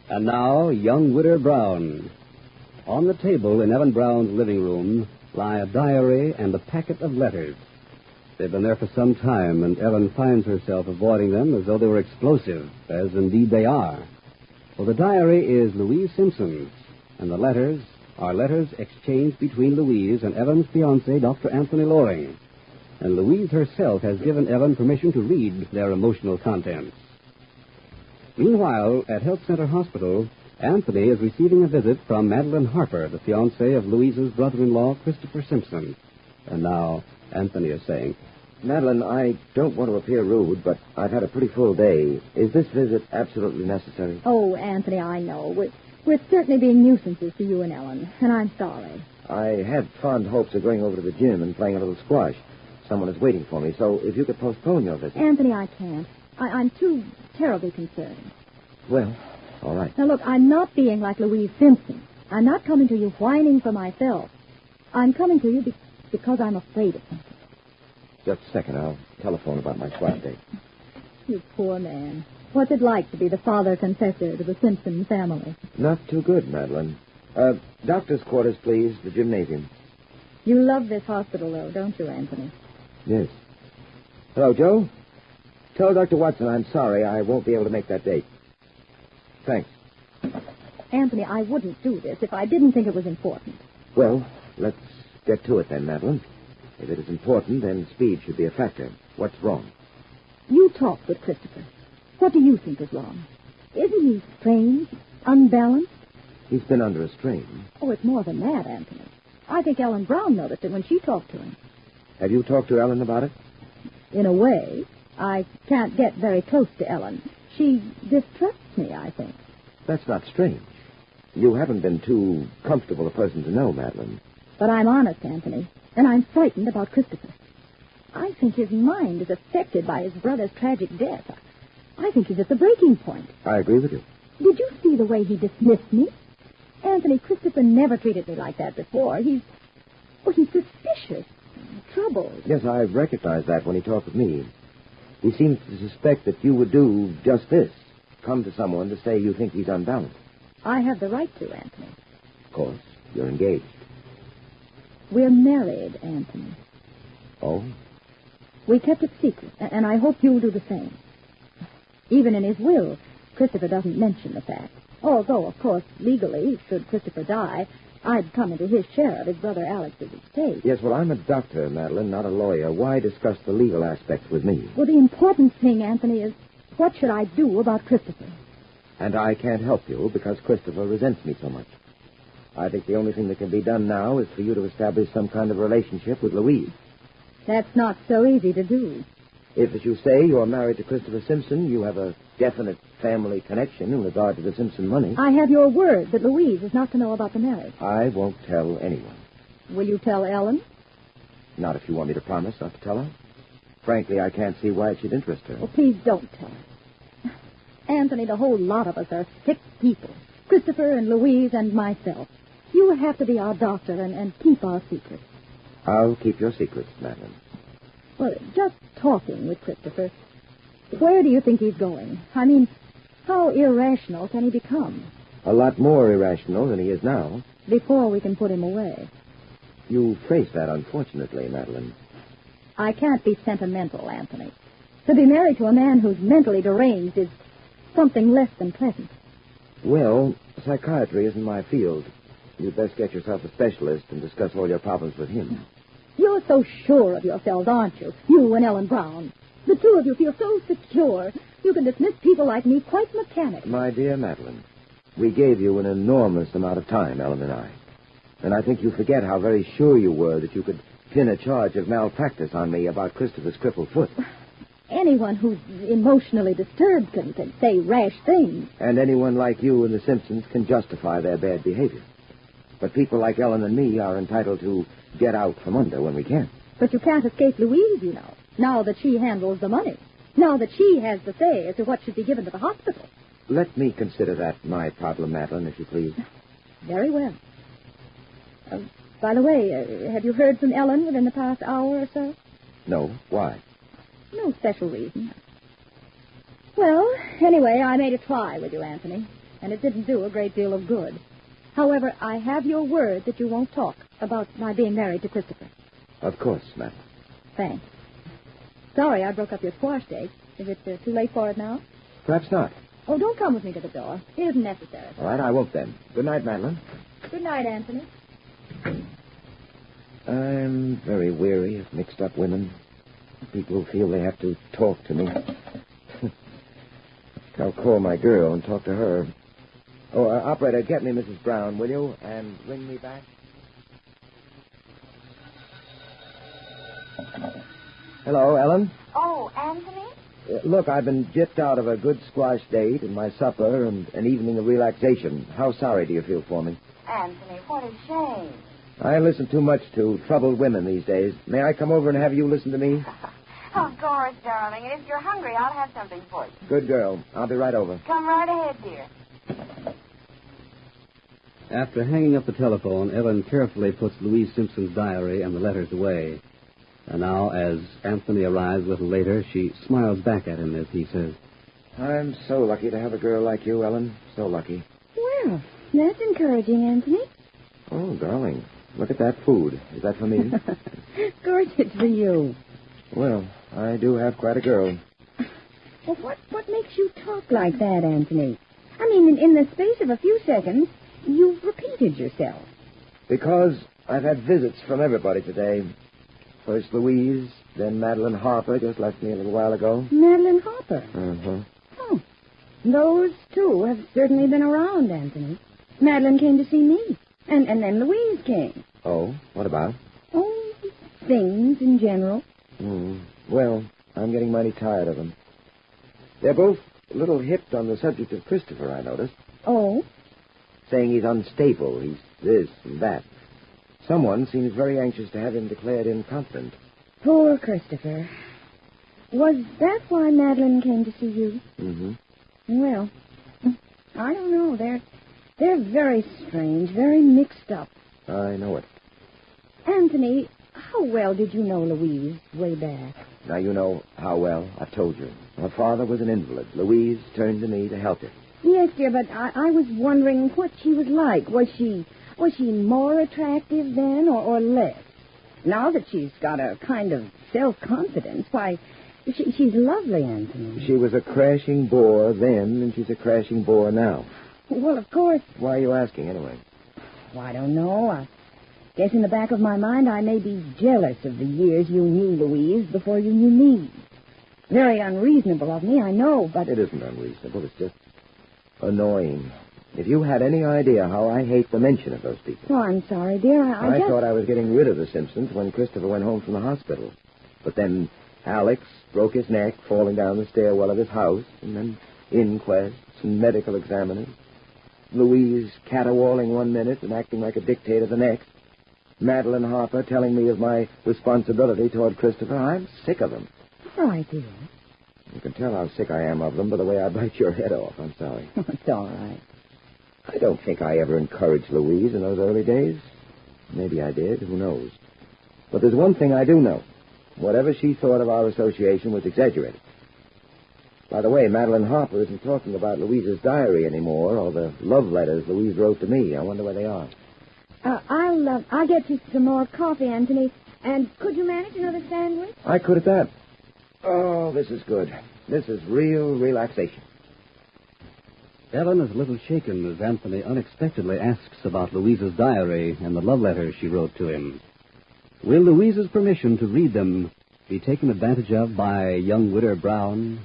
And now, young Widder Brown. On the table in Ellen Brown's living room lie a diary and a packet of letters. They've been there for some time, and Ellen finds herself avoiding them as though they were explosive, as indeed they are. For the diary is Louise Simpson's, and the letters are letters exchanged between Louise and Ellen's fiancé, Dr. Anthony Loring. And Louise herself has given Ellen permission to read their emotional contents. Meanwhile, at Health Center Hospital, Anthony is receiving a visit from Marilyn Harper, the fiancée of Louise's brother-in-law, Christopher Simpson. And now, Anthony is saying, Madeline, I don't want to appear rude, but I've had a pretty full day. Is this visit absolutely necessary? Oh, Anthony, I know. We're certainly being nuisances to you and Ellen, and I'm sorry. I had fond hopes of going over to the gym and playing a little squash. Someone is waiting for me, so if you could postpone your visit. Anthony, I can't. I'm too terribly concerned. Well, all right. Now, look, I'm not being like Louise Simpson. I'm not coming to you whining for myself. I'm coming to you because I'm afraid of something. Just a second. I'll telephone about my squash date. You poor man. What's it like to be the father confessor to the Simpson family? Not too good, Madeline. Doctor's quarters, please. The gymnasium. You love this hospital, though, don't you, Anthony? Yes. Hello, Joe. Tell Dr. Watson I'm sorry I won't be able to make that date. Thanks. Anthony, I wouldn't do this if I didn't think it was important. Well, let's get to it then, Madeline. If it is important, then speed should be a factor. What's wrong? You talked with Christopher. What do you think is wrong? Isn't he strange, unbalanced? He's been under a strain. Oh, it's more than that, Anthony. I think Ellen Brown noticed it when she talked to him. Have you talked to Ellen about it? In a way. I can't get very close to Ellen. She distrusts me, I think. That's not strange. You haven't been too comfortable a person to know, Madeline. But I'm honest, Anthony, and I'm frightened about Christopher. I think his mind is affected by his brother's tragic death. I think he's at the breaking point. I agree with you. Did you see the way he dismissed me? Anthony, Christopher never treated me like that before. He's suspicious, troubled. Yes, I recognized that when he talked with me. He seems to suspect that you would do just this. Come to someone to say you think he's unbalanced. I have the right to, Anthony. Of course. You're engaged. We're married, Anthony. Oh? We kept it secret, and I hope you'll do the same. Even in his will, Christopher doesn't mention the fact. Although, of course, legally, should Christopher die, I'd come into his share of his brother Alex's estate. Yes, well, I'm a doctor, Madeline, not a lawyer. Why discuss the legal aspects with me? Well, the important thing, Anthony, is what should I do about Christopher? And I can't help you because Christopher resents me so much. I think the only thing that can be done now is for you to establish some kind of relationship with Louise. That's not so easy to do. If, as you say, you're married to Christopher Simpson, you have a definite family connection in regard to the Simpson money. I have your word that Louise is not to know about the marriage. I won't tell anyone. Will you tell Ellen? Not if you want me to promise not to tell her. Frankly, I can't see why it should interest her. Well, please don't tell her. Anthony, the whole lot of us are sick people. Christopher and Louise and myself. You have to be our doctor and keep our secrets. I'll keep your secrets, Madeline. Well, just talking with Christopher, where do you think he's going? I mean, how irrational can he become? A lot more irrational than he is now. Before we can put him away. You phrase that unfortunately, Madeline. I can't be sentimental, Anthony. To be married to a man who's mentally deranged is something less than pleasant. Well, psychiatry isn't my field. You'd best get yourself a specialist and discuss all your problems with him. You're so sure of yourselves, aren't you? You and Ellen Brown. The two of you feel so secure. You can dismiss people like me quite mechanically. My dear Madeline, we gave you an enormous amount of time, Ellen and I. And I think you forget how very sure you were that you could pin a charge of malpractice on me about Christopher's crippled foot. Anyone who's emotionally disturbed can say rash things. And anyone like you and the Simpsons can justify their bad behavior. But people like Ellen and me are entitled to get out from under when we can. But you can't escape Louise, you know, now that she handles the money. Now that she has the say as to what should be given to the hospital. Let me consider that my problem, Madeline, if you please. Very well. By the way, have you heard from Ellen within the past hour or so? No. Why? No special reason. Well, anyway, I made a try with you, Anthony. and it didn't do a great deal of good. However, I have your word that you won't talk about my being married to Christopher. Of course, Matt. Thanks. Sorry I broke up your squash date. Is it too late for it now? Perhaps not. Oh, don't come with me to the door. It isn't necessary. All right, I won't then. Good night, Madeline. Good night, Anthony. I'm very weary of mixed-up women. People who feel they have to talk to me. I'll call my girl and talk to her. Oh, operator, get me Mrs. Brown, will you? And ring me back. Hello, Ellen? Oh, Anthony? Look, I've been gypped out of a good squash date and my supper and an evening of relaxation. How sorry do you feel for me? Anthony, what a shame. I listen too much to troubled women these days. May I come over and have you listen to me? Of course, darling. And if you're hungry, I'll have something for you. Good girl. I'll be right over. Come right ahead, dear. After hanging up the telephone, Ellen carefully puts Louise Simpson's diary and the letters away. And now, as Anthony arrives a little later, she smiles back at him as he says, I'm so lucky to have a girl like you, Ellen. So lucky. Well, that's encouraging, Anthony. Oh, darling, look at that food. Is that for me? Of course it's for you. Well, I do have quite a girl. Well, what makes you talk like that, Anthony? I mean, in the space of a few seconds, you've repeated yourself. Because I've had visits from everybody today. First Louise, then Marilyn Harper just left me a little while ago. Marilyn Harper? Uh-huh. Oh, those two have certainly been around, Anthony. Marilyn came to see me, and then Louise came. Oh, what about? Oh, things in general. Well, I'm getting mighty tired of them. They're both a little hipped on the subject of Christopher, I noticed. Oh? Saying he's unstable, he's this and that. Someone seems very anxious to have him declared incompetent. Poor Christopher. Was that why Madeline came to see you? Mm-hmm. Well, I don't know. They're very strange, very mixed up. I know it. Anthony, how well did you know Louise way back? Now you know how well. I've told you. Her father was an invalid. Louise turned to me to help him. Yes, dear, but I was wondering what she was like. Was she more attractive then or less? Now that she's got a kind of self-confidence, why, she's lovely, Anthony. She was a crashing bore then, and she's a crashing bore now. Well, of course. Why are you asking, anyway? Well, I don't know. I guess in the back of my mind I may be jealous of the years you knew Louise before you knew me. Very unreasonable of me, I know, but... It isn't unreasonable. It's just annoying. If you had any idea how I hate the mention of those people. Oh, I'm sorry, dear. I just... thought I was getting rid of the Simpsons when Christopher went home from the hospital. But then Alex broke his neck falling down the stairwell of his house, and then inquests and medical examiners. Louise caterwauling one minute and acting like a dictator the next. Marilyn Harper telling me of my responsibility toward Christopher. I'm sick of them. All right, dear. You can tell how sick I am of them by the way I bite your head off. I'm sorry. It's all right. I don't think I ever encouraged Louise in those early days. Maybe I did. Who knows? But there's one thing I do know. Whatever she thought of our association was exaggerated. By the way, Marilyn Harper isn't talking about Louise's diary anymore or the love letters Louise wrote to me. I wonder where they are. I'll get you some more coffee, Anthony. And could you manage another sandwich? I could at that. Oh, this is good. This is real relaxation. Ellen is a little shaken as Anthony unexpectedly asks about Louise's diary and the love letters she wrote to him. Will Louise's permission to read them be taken advantage of by young Widder Brown?